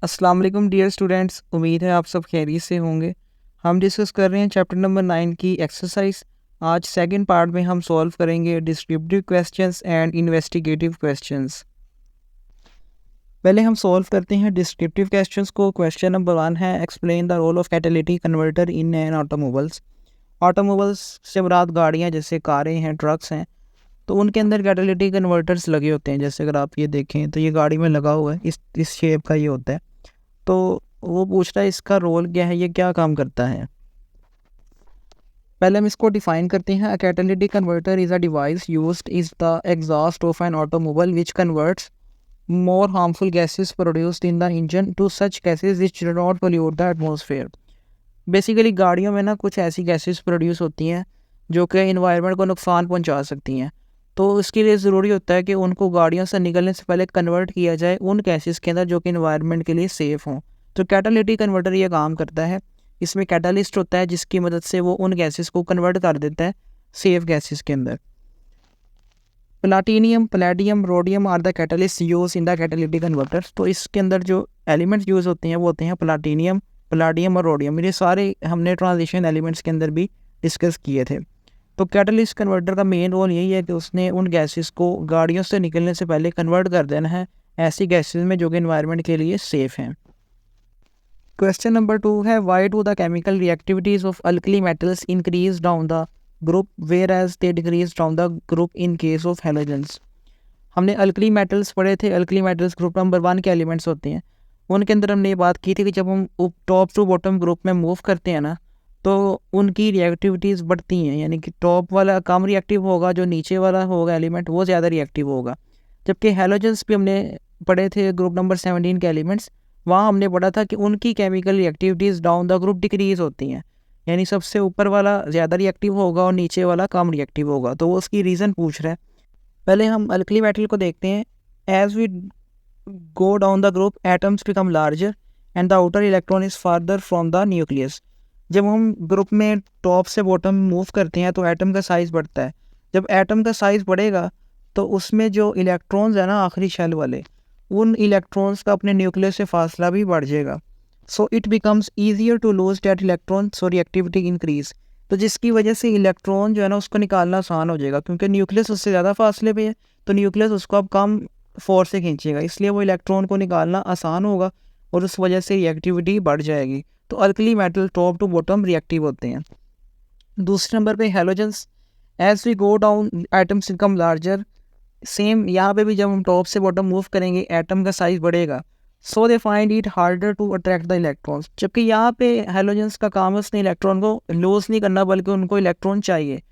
अस्सलाम वालेकुम dear students, उम्मीद है आप सब खैरियत से होंगे। हम डिस्कस कर रहे हैं चैप्टर नंबर 9 की एक्सरसाइज। आज सेकंड पार्ट में हम सॉल्व करेंगे descriptive questions and investigative questions. पहले हम सॉल्व करते हैं डिस्क्रिप्टिव क्वेश्चंस को। क्वेश्चन नंबर 1 है, explain the role of catalytic converter in an automobiles. Automobiles से मुराद गाड़ियाँ जैसे कारें हैं, ट्रक्स हैं, तो उनके अंदर कैटालिटिक कन्वर्टर्स लगे होते हैं। जैसे अगर आप ये देखें तो ये गाड़ी में लगा हुआ है, इस शेप का ये होता है। तो वो पूछ रहा है इसका रोल क्या है, ये क्या काम करता है। पहले हम इसको डिफाइन करते हैं। A catalytic converter is a device used is the exhaust of an automobile which converts more harmful gases produced in the engine to such gases which do not pollute the atmosphere। Basically गाड़ियों में ना कुछ ऐसी gases produce होती हैं जो कि environment को नुकसान पहुंचा सकती हैं। तो इसके लिए ज़रूरी होता है कि उनको गाड़ियों से निकलने से पहले कन्वर्ट किया जाए उन गैसेस के अंदर जो कि इन्वायरमेंट के लिए सेफ़ हों। तो कैटालिटिक कन्वर्टर ये काम करता है। इसमें कैटालिस्ट होता है जिसकी मदद से वो उन गैसेस को कन्वर्ट कर देता है सेफ गैसेस के अंदर। Platinum, palladium, rhodium are the catalyst use in the catalytic converter. तो इसके अंदर जो एलिमेंट्स यूज़ होते हैं वो होते हैं प्लाटीनियम, पैलेडियम और रोडियम। ये सारे हमने ट्रांजिशन एलिमेंट्स के अंदर भी डिस्कस किए थे। तो कैटलिस्ट कन्वर्टर का मेन रोल यही है कि उसने उन गैसेस को गाड़ियों से निकलने से पहले कन्वर्ट कर देना है ऐसी गैसेस में जो कि एनवायरनमेंट के लिए सेफ़ हैं। क्वेश्चन नंबर 2 है, why do the chemical reactivities of alkali metals increase down the group whereas they decrease down the group in case of halogens. हमने अल्कली मेटल्स पढ़े थे। अल्कली मेटल्स ग्रुप नंबर 1 के elements होते हैं। उनके अंदर हमने ये बात की थी कि जब हम टॉप टू बॉटम ग्रुप में मूव करते हैं ना, तो उनकी रिएक्टिविटीज़ बढ़ती हैं। यानी कि टॉप वाला कम रिएक्टिव होगा, जो नीचे वाला होगा एलिमेंट वो ज़्यादा रिएक्टिव होगा। जबकि हैलोजेंस भी हमने पढ़े थे ग्रुप नंबर 17 के एलिमेंट्स। वहाँ हमने पढ़ा था कि उनकी chemical reactivities down the group decrease होती हैं। यानी सबसे ऊपर वाला ज़्यादा रिएक्टिव होगा और नीचे वाला कम रिएक्टिव होगा। तो वो उसकी रीज़न पूछ रहा है। पहले हम अल्कली मेटल को देखते हैं। As we go down the group atoms become larger and the outer electron is farther from the nucleus. जब हम ग्रुप में टॉप से बॉटम मूव करते हैं तो एटम का साइज़ बढ़ता है। जब एटम का साइज़ बढ़ेगा तो उसमें जो इलेक्ट्रॉन्स है ना, आखिरी शेल वाले, उन इलेक्ट्रॉन्स का अपने न्यूक्लियस से फासला भी बढ़ जाएगा। So it becomes easier to lose that electron, so reactivity increase. तो जिसकी वजह से इलेक्ट्रॉन जो है ना उसको निकालना आसान हो जाएगा, क्योंकि न्यूक्लियस उससे ज़्यादा फासले पे है। तो न्यूक्लियस उसको अब कम फोर्स से खींचेगा, इसलिए वो इलेक्ट्रॉन को निकालना आसान होगा और उस वजह से रिएक्टिविटी बढ़ जाएगी। तो alkali metal top to bottom reactive होते हैं। दूसरे नंबर पे halogens. As we go down atoms become larger. Same यहाँ पे भी जब हम टॉप से बॉटम मूव करेंगे एटम का साइज बढ़ेगा। So they find it harder to attract the electrons. जबकि यहाँ पे हैलोजेंस का काम है उसने इलेक्ट्रॉन को लूज नहीं करना, बल्कि उनको इलेक्ट्रॉन चाहिए।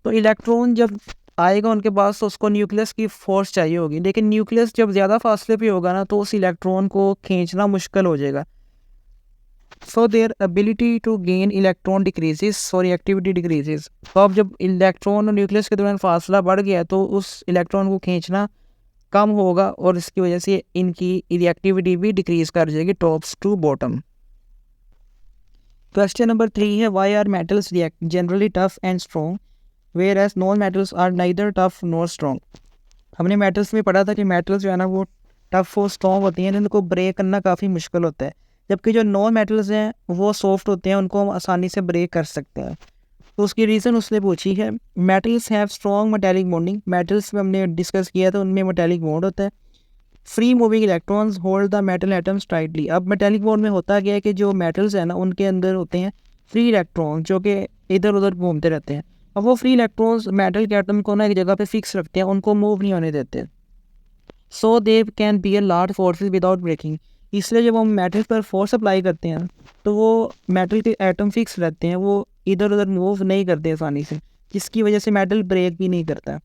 तो इलेक्ट्रॉन जब आएगा उनके पास तो उसको न्यूक्लियस की फोर्स चाहिए होगी, लेकिन न्यूक्लियस जब ज़्यादा फासले पे होगा ना तो उस इलेक्ट्रॉन को खींचना मुश्किल हो जाएगा। So their ability to gain electron decreases, so reactivity decreases. तो अब जब इलेक्ट्रॉन और न्यूक्लियस के दौरान फासला बढ़ गया तो उस इलेक्ट्रॉन को खींचना कम होगा और इसकी वजह से इनकी रिएक्टिविटी भी डिक्रीज कर जाएगी tops to bottom. Question number 3 है, why are metals react generally tough and strong whereas non metals are neither tough nor strong. हमने मेटल्स में पढ़ा था कि मेटल्स जो है ना वो टफ और स्ट्रॉन्ग होती हैं, इनको ब्रेक करना काफ़ी मुश्किल होता है। जबकि जो नॉन मेटल्स हैं वो सॉफ्ट होते हैं, उनको हम आसानी से ब्रेक कर सकते हैं। तो उसकी रीज़न उसने पूछी है। Metals have strong metallic bonding. Metals में हमने डिस्कस किया था उनमें मेटेलिक बॉन्ड होता है। Free moving electrons hold the metal atoms tightly. अब मेटेलिक बॉन्ड में होता क्या है कि जो मेटल्स हैं ना उनके अंदर होते हैं फ्री इलेक्ट्रॉन्स जो कि इधर उधर घूमते रहते हैं। अब वो फ्री इलेक्ट्रॉन्स मेटल के एटम को ना एक जगह पे फिक्स रखते हैं, उनको मूव नहीं होने देते। So they can be a large forces without breaking. इसलिए जब हम मेटल पर फोर्स अप्लाई करते हैं तो वो मेटल के एटम फिक्स रहते हैं, वो इधर उधर मूव नहीं करते आसानी से, जिसकी वजह से मेटल ब्रेक भी नहीं करता।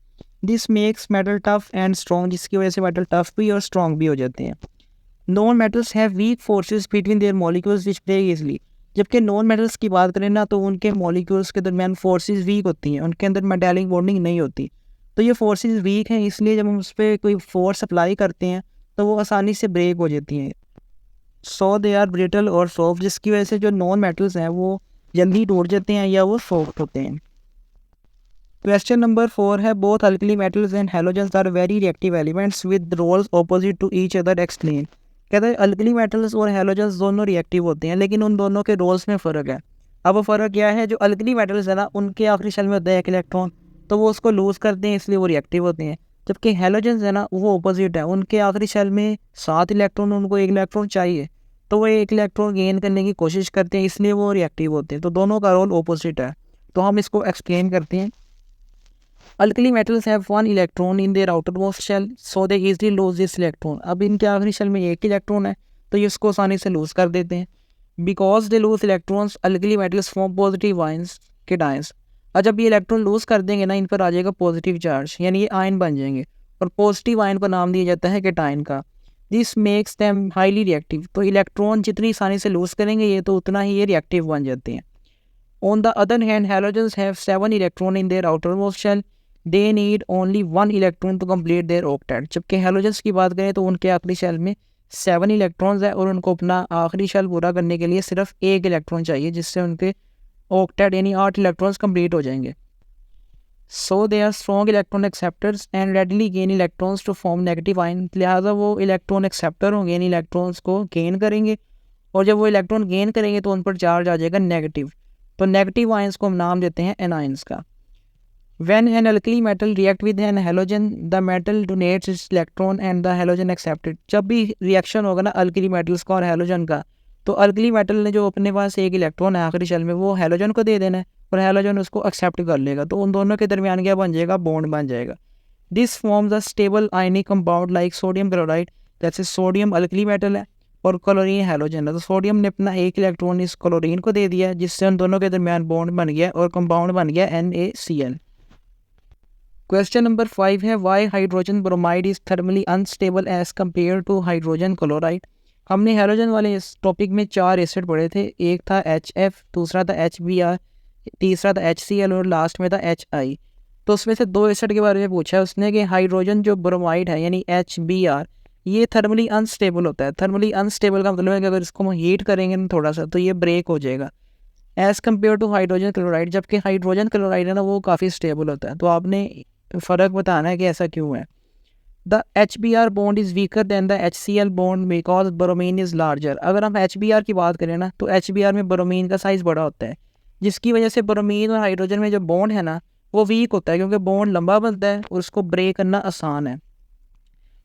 This makes metal tough and strong, जिसकी वजह से मेटल टफ भी और स्ट्रॉन्ग भी हो जाते हैं। Non metals have weak forces between their molecules which break easily. जबकि नॉन मेटल्स की बात करें ना तो उनके मॉलिक्यूल्स के दरमियान फोर्सेस वीक होती हैं, उनके अंदर मेटालिक बॉन्डिंग नहीं होती। तो ये फोर्सेस वीक हैं, इसलिए जब हम उस पर कोई फोर्स अप्लाई करते हैं तो वो आसानी से ब्रेक हो जाती हैं। सो दे आर ब्रिटल और सॉफ्ट, जिसकी वजह से जो नॉन मेटल्स हैं वो जल्दी टूट जाते हैं या वो सॉफ्ट होते हैं। क्वेश्चन नंबर 4 है, both alkali metals and halogens are very reactive elements with roles opposite to each other, explain. कहते हैं अल्कली मेटल्स और हैलोजेंस दोनों रिएक्टिव होते हैं, लेकिन उन दोनों के रोल्स में फ़र्क है। अब वो फ़र्क क्या है, जो अल्कली मेटल्स है ना, उनके आखिरी शेल में होता है एक इलेक्ट्रॉन, तो वो उसको लूज़ करते हैं, इसलिए वो रिएक्टिव होते हैं। जबकि हैलोजेंस है ना, वो अपोजिट है, उनके आखिरी शेल में 7 इलेक्ट्रॉन, उनको 1 इलेक्ट्रॉन चाहिए, तो वो 1 इलेक्ट्रॉन गेन करने की कोशिश करते हैं, इसलिए वो रिएक्टिव होते हैं। तो दोनों का रोल अपोजिट है। तो हम इसको एक्सप्लेन करते हैं। Alkali metals have 1 electron in their outermost shell, so they easily lose this electron. अब इनके आखिरी शेल में 1 इलेक्ट्रॉन है, तो ये इसको आसानी से लूज कर देते हैं। Because they lose electrons, alkali metals form positive ions के डायंस। और जब ये इलेक्ट्रॉन लूज कर देंगे ना, इन पर आ जाएगा पॉजिटिव चार्ज, यानी ये आयन बन जाएंगे, और पॉजिटिव आयन को नाम दिया जाता है केटायन का। This makes them highly reactive. तो इलेक्ट्रॉन जितनी आसानी से लूज करेंगे ये, तो उतना ही ये रिएक्टिव बन जाते हैं। On the other hand, halogens have 7 electron in their outermost shell, they need only 1 electron to complete their octet. जबकि हैलोजेंस की बात करें तो उनके आखिरी शेल में 7 इलेक्ट्रॉन्स है, और उनको अपना आखिरी शेल पूरा करने के लिए सिर्फ 1 इलेक्ट्रॉन चाहिए, जिससे उनके ऑक्टेट यानी 8 इलेक्ट्रॉन्स कंप्लीट हो जाएंगे। So they are strong electron acceptors and readily gain electrons to form negative ion. लिहाजा वो इलेक्ट्रॉन एक्सेप्टर होंगे, यानी इलेक्ट्रॉन्स को गेन करेंगे, और जब वो इलेक्ट्रॉन गेन करेंगे तो उन पर चार्ज आ जाएगा नेगेटिव। तो नेगेटिव आयंस को हम नाम देते हैं एनायंस का। When an alkali metal react with an halogen, the metal donates its electron and the halogen accept it। जब भी रिएक्शन होगा ना अल्कली मेटल्स का और हैलोजन का, तो अल्कली मेटल ने जो अपने पास 1 इलेक्ट्रॉन है आखिरी शेल में, वो हैलोजन को दे देना है, और हैलोजन उसको एक्सेप्ट कर लेगा, तो उन दोनों के दरमियान क्या बन जाएगा, बॉन्ड बन जाएगा। This forms a stable ionic compound like sodium chloride. जैसे सोडियम अल्कली मेटल है और क्लोरीन हैलोजन है, तो सोडियम ने अपना 1 इलेक्ट्रॉन इस क्लोरीन को दे दिया, जिससे उन दोनों के दरमियान बॉन्ड बन गया और कंपाउंड बन गया NaCl। क्वेश्चन नंबर 5 है, why hydrogen bromide is thermally unstable as compare to hydrogen chloride. हमने हाइड्रोजन वाले इस टॉपिक में 4 एसिड पढ़े थे, एक था HF, दूसरा था HBr, तीसरा था HCl और लास्ट में था HI। तो उसमें से 2 एसिड के बारे में पूछा है उसने कि हाइड्रोजन जो ब्रोमाइड है यानी HBr, ये थर्मली अनस्टेबल होता है। थर्मली अनस्टेबल का मतलब है कि अगर इसको हम हीट करेंगे ना थोड़ा सा, तो ये ब्रेक हो जाएगा as compare to hydrogen chloride. जबकि हाइड्रोजन क्लोराइड है ना, वो काफ़ी स्टेबल होता है। तो आपने फ़र्क बताना है कि ऐसा क्यों है। The HBr bond is weaker than the HCl bond because bromine is larger. अगर हम HBr की बात करें ना, तो HBr में ब्रोमीन का साइज़ बड़ा होता है, जिसकी वजह से ब्रोमीन और हाइड्रोजन में जो बॉन्ड है ना, वो वीक होता है, क्योंकि बॉन्ड लंबा बनता है और उसको ब्रेक करना आसान है।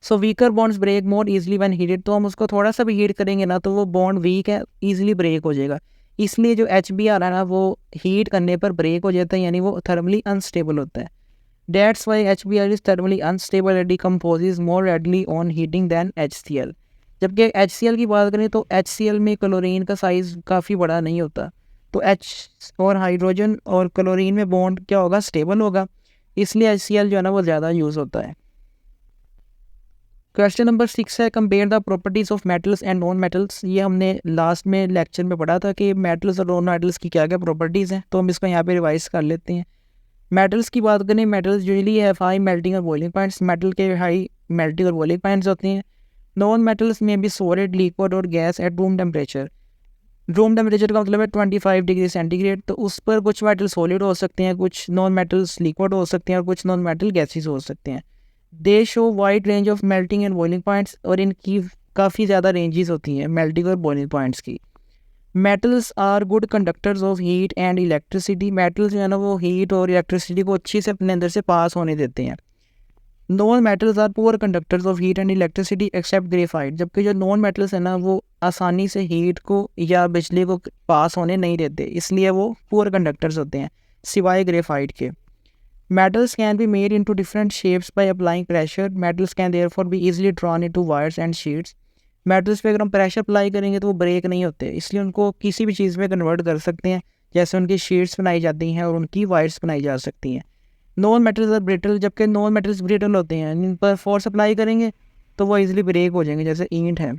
So weaker bonds break more easily when heated. तो हम उसको थोड़ा सा भी हीट करेंगे ना, तो वो बॉन्ड वीक है, ईजिली ब्रेक हो जाएगा। इसलिए जो HBr है ना, वो हीट करने पर ब्रेक हो जाता है, यानी वो थर्मली अनस्टेबल होता है। That's why HBr is thermally unstable and decomposes more readily on heating than HCl। जबकि HCl की बात करें तो HCl में क्लोरीन का साइज़ काफ़ी बड़ा नहीं होता, तो H और हाइड्रोजन और क्लोरीन में बॉन्ड क्या होगा, स्टेबल होगा, इसलिए HCl जो है ना वो ज़्यादा यूज़ होता है। क्वेश्चन नंबर 6 है, compare the properties of metals and non metals. ये हमने लास्ट में लेक्चर में पढ़ा था कि मेटल्स और नॉन मेटल्स की क्या क्या प्रॉपर्टीज़ हैं, तो हम इसको यहाँ पे रिवाइज कर लेते हैं। मेटल्स की बात करें, metals usually have high melting और बॉइलिंग पॉइंट्स। मेटल के हाई मेल्टिंग और बॉइलिंग पॉइंट्स होते हैं। नॉन मेटल्स में भी सॉलिड, लिक्विड और gas at room temperature. Room temperature का मतलब है 25 डिग्री सेंटीग्रेड। तो उस पर कुछ मेटल सॉलिड हो सकते हैं, कुछ नॉन मेटल्स लिक्विड हो सकते हैं, और कुछ नॉन मेटल गैसेस हो सकते हैं। They show wide range of melting and boiling points, और इनकी काफ़ी ज़्यादा रेंजेस होती हैं मेल्टिंग और बॉइलिंग पॉइंट्स की। Metals are good conductors of heat and electricity. Metals जो है ना, वो हीट और इलेक्ट्रिसिटी को अच्छी से अपने अंदर से पास होने देते हैं। Non metals are poor conductors of heat and electricity except graphite. जबकि जो नॉन मेटल्स है ना, वो आसानी से हीट को या बिजली को पास होने नहीं देते, इसलिए वो पुअर कंडक्टर्स होते हैं सिवाय ग्रेफाइट के। Metals can be made into different shapes by applying pressure. Metals can therefore be easily drawn into wires and sheets. Metals पे अगर हम प्रेशर अप्लाई करेंगे तो वो ब्रेक नहीं होते, इसलिए उनको किसी भी चीज़ में कन्वर्ट कर सकते हैं, जैसे उनकी शीट्स बनाई जाती हैं और उनकी वायर्स बनाई जा सकती हैं। Non metals are brittle. जबकि नॉन मेटल्स ब्रिटल होते हैं, इन पर फोर्स अप्लाई करेंगे तो वो इजीली ब्रेक हो जाएंगे, जैसे ईंट है।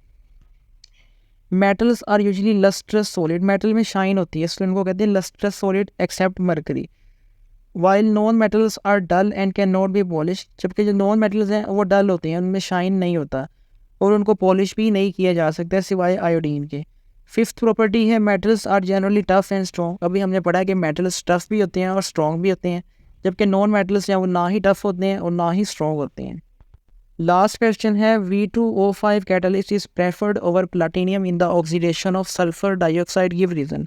Metals are usually lustrous solid. Metal में शाइन होती है, इसलिए उनको कहते हैं lustrous solid except mercury. While non metals are dull and can not be polish. जबकि जो नॉन मेटल्स हैं वो डल होते हैं, उनमें शाइन नहीं होता और उनको पॉलिश भी नहीं किया जा सकता सिवाय आयोडीन के। 5th प्रॉपर्टी है, metals are generally tough and strong. अभी हमने पढ़ा कि मेटल्स टफ भी होते हैं और स्ट्रॉन्ग भी होते हैं, जबकि नॉन मेटल्स हैं वो ना ही टफ होते हैं और ना ही स्ट्रॉन्ग होते हैं। लास्ट क्वेश्चन है V2O5 catalyst is preferred over platinum in the oxidation of sulphur dioxide, give reason.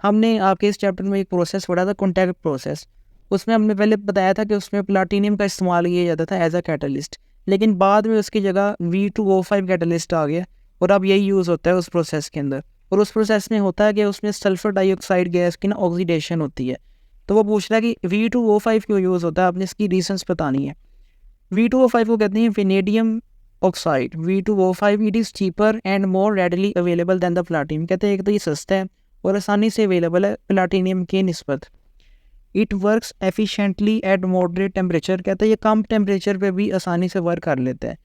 हमने आपके इस चैप्टर में एक प्रोसेस पढ़ा था, कॉन्टैक्ट प्रोसेस। उसमें हमने पहले बताया था कि उसमें प्लाटिनियम का इस्तेमाल किया जाता था एज अ कैटलिस्ट, लेकिन बाद में उसकी जगह V2O5 कैटलिस्ट आ गया और अब यही यूज़ होता है उस प्रोसेस के अंदर। और उस प्रोसेस में होता है कि उसमें सल्फर डाइऑक्साइड गैस की ना ऑक्सीडेशन होती है। तो वो पूछ रहा है कि V2O5 क्यों यूज़ होता है, आपने इसकी रीजंस बतानी है। V2O5 को कहते हैं vanadium oxide. V2O5 it is cheaper and more readily available than the platinum. कहते हैं एक तो ये सस्ता है और आसानी से अवेलेबल है प्लाटिनियम के निस्बत। It works efficiently at moderate temperature. कहते हैं ये कम टेम्परेचर पे भी आसानी से वर्क कर लेता है।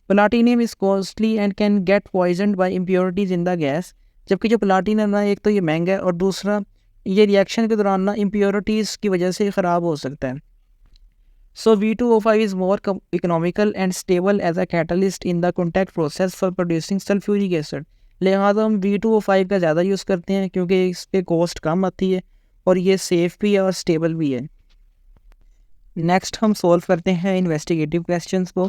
Platinum is costly and can get poisoned by impurities in the gas. जबकि जो प्लाटिनियम है एक तो ये महंगा है और दूसरा ये रिएक्शन के दौरान ना इम्प्योरिटीज़ की वजह से ख़राब हो सकता है। So V2O5 is more economical and stable as a catalyst in the contact process for producing sulfuric acid। लिहाजा हम V2O5 का ज़्यादा यूज़ करते हैं क्योंकि इस पर कॉस्ट कम आती है और ये सेफ़ भी है और स्टेबल भी है। नेक्स्ट हम सॉल्व करते हैं इन्वेस्टिगेटिव क्वेश्चंस को।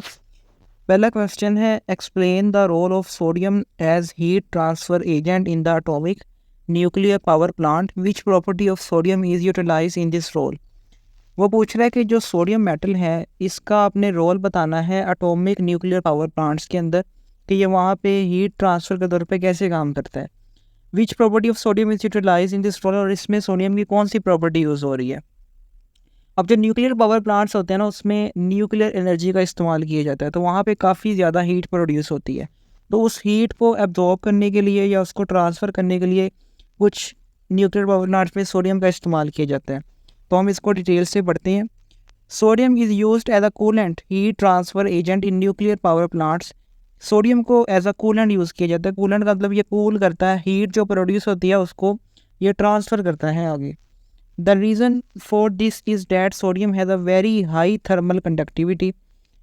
पहला क्वेश्चन है explain the role of sodium as heat transfer agent in the atomic nuclear power plant, which property of sodium is utilize in this role. वो पूछ रहा है कि जो सोडियम मेटल है इसका आपने रोल बताना है एटॉमिक न्यूक्लियर पावर प्लांट्स के अंदर कि ये वहाँ पे हीट ट्रांसफ़र के तौर पे कैसे काम करता है। Which property of sodium is utilize in this role, और इसमें सोडियम की कौन सी प्रॉपर्टी यूज़ हो रही है। अब जो न्यूक्लियर पावर प्लांट्स होते हैं ना उसमें न्यूक्लियर एनर्जी का इस्तेमाल किया जाता है, तो वहाँ पे काफ़ी ज़्यादा हीट प्रोड्यूस होती है। तो उस हीट को एब्जॉर्ब करने के लिए या उसको ट्रांसफ़र करने के लिए कुछ न्यूक्लियर पावर प्लांट्स में सोडियम का इस्तेमाल किया जाता है। तो हम इसको डिटेल से पढ़ते हैं। Sodium is used as a coolant heat transfer agent in nuclear power plants. Sodium को एज अ कूलेंट यूज़ किया जाता है। कूलेंट का मतलब ये कूल करता है, हीट जो प्रोड्यूस होती है उसको ये ट्रांसफ़र करता है आगे। The reason for this is that sodium has a very high thermal conductivity.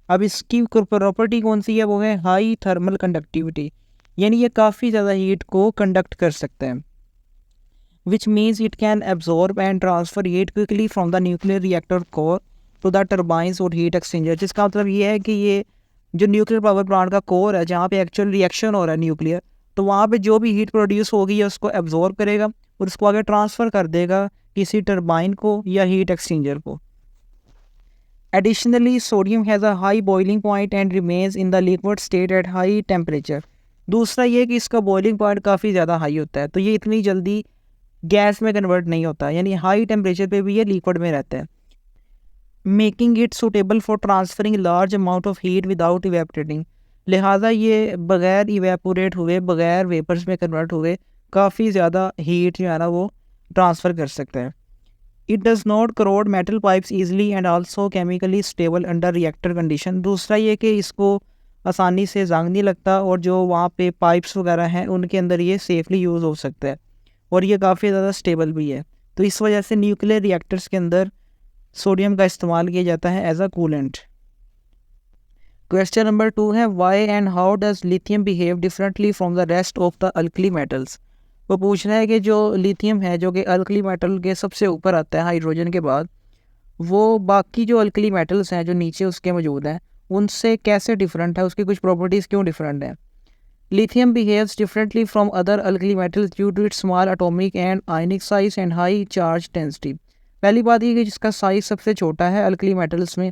अब इसकी प्रॉपर्टी कौन सी है, वो है हाई थर्मल कंडक्टिविटी, यानी ये काफ़ी ज़्यादा हीट को कंडक्ट कर सकता है। which means it can absorb and transfer heat quickly from the nuclear reactor core to the turbines और heat exchanger। जिसका मतलब ये है कि ये जो न्यूक्लियर पावर प्लांट का कोर है जहाँ पे एक्चुअल रिएक्शन हो रहा है न्यूक्लियर, तो वहाँ पे जो भी हीट प्रोड्यूस होगी है उसको एब्जॉर्ब करेगा और उसको आगे ट्रांसफ़र कर देगा किसी टर्बाइन को या हीट एक्सचेंजर को। Additionally, sodium has a high boiling point and remains in the liquid state at high temperature। दूसरा ये कि इसका बॉइलिंग पॉइंट काफ़ी ज़्यादा हाई होता है, तो ये इतनी जल्दी गैस में कन्वर्ट नहीं होता, यानी हाई टेम्परेचर पे भी ये लिक्विड में रहता है। Making it suitable for transferring large amount of heat without evaporating. लिहाजा ये बगैर इवेपोरेट हुए, बगैर वेपर्स में कन्वर्ट हुए काफ़ी ज़्यादा हीट जो है ना वो ट्रांसफ़र कर सकता है। It does not crore metal pipes easily and also chemically stable under reactor condition. दूसरा ये कि इसको आसानी से जंग नहीं लगता और जो वहाँ पे पाइप्स वगैरह हैं उनके अंदर ये सेफली यूज़ हो सकता है और ये काफ़ी ज़्यादा स्टेबल भी है। तो इस वजह से न्यूक्लियर रिएक्टर्स के अंदर सोडियम का इस्तेमाल किया जाता है as a coolant. Question number 2 है why and how does lithium behave differently from the rest of the alkali metals. वो पूछ रहा है कि जो लिथियम है जो कि अल्कली मेटल के सबसे ऊपर आता है हाइड्रोजन के बाद, वो बाकी जो अल्कली मेटल्स हैं जो नीचे उसके मौजूद हैं उनसे कैसे डिफरेंट है, उसकी कुछ प्रॉपर्टीज़ क्यों डिफरेंट हैं। Lithium behaves differently from other alkali metals due to its small atomic and ionic size and high charge density। पहली बात ये कि जिसका साइज़ सबसे छोटा है अल्कली मेटल्स में,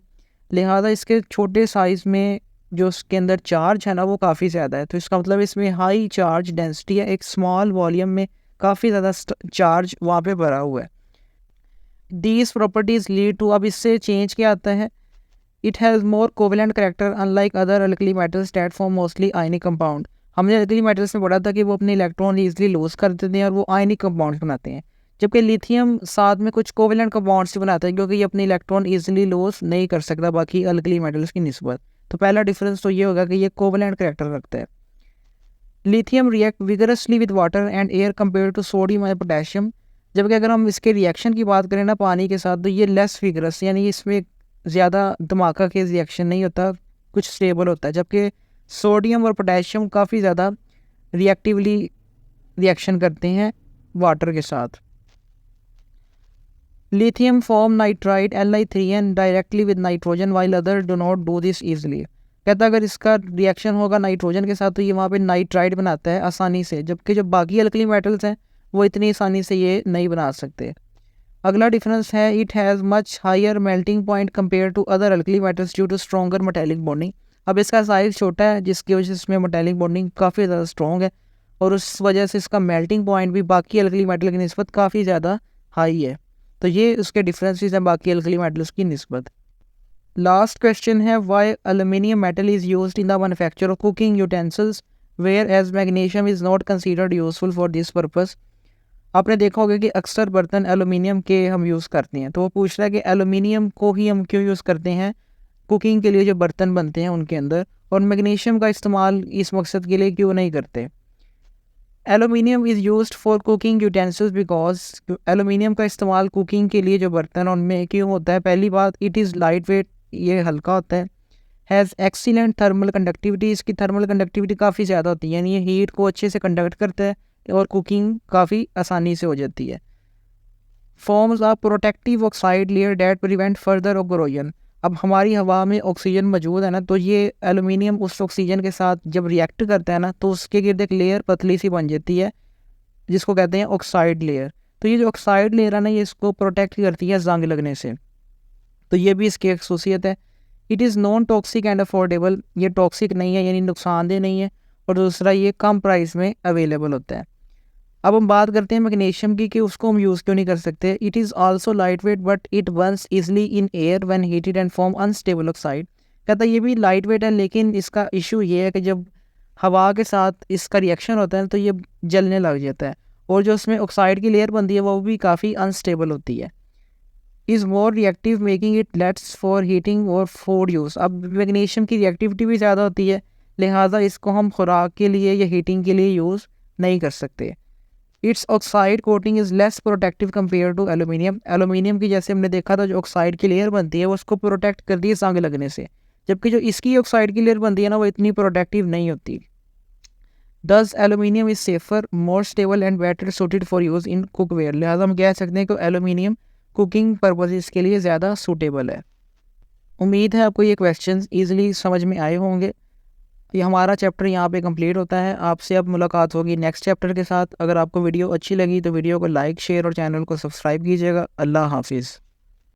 लिहाजा इसके छोटे साइज़ में जो उसके अंदर चार्ज है ना वो काफ़ी ज़्यादा है। तो इसका मतलब इसमें हाई चार्ज डेंसिटी है, एक स्मॉल वॉल्यूम में काफ़ी ज़्यादा चार्ज वहाँ पे भरा हुआ है। दीज प्रॉपर्टीज़ लीड टू, अब इससे चेंज क्या आता है, it has more covalent character unlike other alkali metals that form mostly ionic compound. हमने अल्कली मेटल्स में पढ़ा था कि वो अपने इलेक्ट्रॉन ईजिली लूज कर देते हैं और वो आयनिक कंपाउंड्स बनाते हैं, जबकि लिथियम साथ में कुछ कोवेलेंट कंपाउंड्स बनाता है क्योंकि ये अपने इलेक्ट्रॉन ईजिली लूज नहीं कर सकता बाकी अल्कली मेटल्स की निस्बत। तो पहला डिफरेंस तो ये होगा कि ये कोवेलेंट करेक्टर रखता है। Lithium react vigorously with water and air compare to sodium and potassium, जबकि अगर हम इसके रिएक्शन की बात करें ना पानी के साथ, तो ये लेस विगरस, यानी इसमें ज़्यादा धमाका के रिएक्शन नहीं होता, कुछ स्टेबल होता है, जबकि सोडियम और पोटेशियम काफ़ी ज़्यादा रिएक्टिवली रिएक्शन करते हैं वाटर के साथ। Lithium form nitride Li3n directly with nitrogen while other do not do this easily. कहता है अगर इसका रिएक्शन होगा नाइट्रोजन के साथ तो ये वहाँ पे नाइट्राइड बनाता है आसानी से, जबकि जो बाकी अल्कली मेटल्स हैं वो इतनी आसानी से ये नहीं बना सकते। अगला डिफरेंस है it has much higher melting point compare to other alkali metals due to stronger metallic bonding. अब इसका साइज़ छोटा है जिसकी वजह से इसमें मेटेलिक बॉन्डिंग काफ़ी ज़्यादा स्ट्रॉन्ग है और उस वजह से इसका मेल्टिंग पॉइंट भी बाकी अल्कली मेटल की निस्बत काफ़ी ज़्यादा हाई है। तो ये उसके डिफरेंसेस हैं बाकी अल्कली मेटल्स की निस्बत। लास्ट क्वेश्चन है why aluminium metal is used in the manufacture of cooking utensils whereas magnesium is not considered useful for this purpose. आपने देखा होगा कि अक्सर बर्तन एलुमिनियम के हम यूज़ करते हैं, तो वो पूछ रहा है कि एलुमिनियम को ही हम क्यों यूज़ करते हैं कुकिंग के लिए जो बर्तन बनते हैं उनके अंदर, और मैग्नीशियम का इस्तेमाल इस मकसद के लिए क्यों नहीं करते। Aluminium is used for cooking utensils because aluminium का इस्तेमाल कुकिंग के लिए जो बर्तन उनमें क्यों होता है, पहली बात इट इज़ लाइट वेट, ये हल्का होता है, हैज़ एक्सीलेंट थर्मल कंडक्टिविटी, इसकी थर्मल कंडक्टिविटी काफ़ी ज़्यादा होती है, यानी ये हीट को अच्छे से कंडक्ट करता है और कुकिंग काफ़ी आसानी से हो जाती है। Forms a protective oxide layer that prevent further corrosion. अब हमारी हवा में ऑक्सीजन मौजूद है ना, तो ये एलुमिनियम उस ऑक्सीजन के साथ जब रिएक्ट करता है ना तो उसके गिर्द एक लेयर पतली सी बन जाती है जिसको कहते हैं ऑक्साइड लेयर। तो ये जो ऑक्साइड लेयर है ना ये इसको प्रोटेक्ट करती है जंग लगने से, तो ये भी इसकी एक खसूसियत है। It is non toxic and affordable, ये टॉक्सिक नहीं है यानी नुकसानदेह नहीं है, और दूसरा ये कम प्राइस में अवेलेबल होता है। अब हम बात करते हैं मैग्नीशियम की कि उसको हम यूज़ क्यों नहीं कर सकते। It is also light weight but it Burns easily in air when heated and form unstable oxide. कहता है ये भी लाइट वेट है लेकिन इसका इशू ये है कि जब हवा के साथ इसका रिएक्शन होता है तो ये जलने लग जाता है, और जो उसमें ऑक्साइड की लेयर बनती है वो भी काफ़ी अनस्टेबल होती है। Is more reactive making it let's for heating और फूड यूज़। अब मैग्नीशियम की रिएक्टिविटी भी ज़्यादा होती है, लिहाजा इसको हम खुराक के लिए या हीटिंग के लिए यूज़ नहीं कर सकते। Its oxide coating is less protective compare to aluminium. Aluminium की जैसे हमने देखा था जो ऑक्साइड की लेयर बनती है वो उसको प्रोटेक्ट करती है जंग लगने से, जबकि जो इसकी ऑक्साइड की लेयर बनती है ना वो इतनी प्रोटेक्टिव नहीं होती। Does aluminium is safer more stable and better suited for use in cookware. लिहाजा हम कह सकते हैं कि एलुमिनियम कुकिंग पर्पजेज़ के लिए ज़्यादा सूटेबल है। उम्मीद है आपको ये क्वेश्चंस ईजिली समझ में आए होंगे। ये हमारा चैप्टर यहाँ पे कंप्लीट होता है। आपसे अब मुलाकात होगी नेक्स्ट चैप्टर के साथ। अगर आपको वीडियो अच्छी लगी तो वीडियो को लाइक शेयर और चैनल को सब्सक्राइब कीजिएगा। अल्लाह हाफिज़।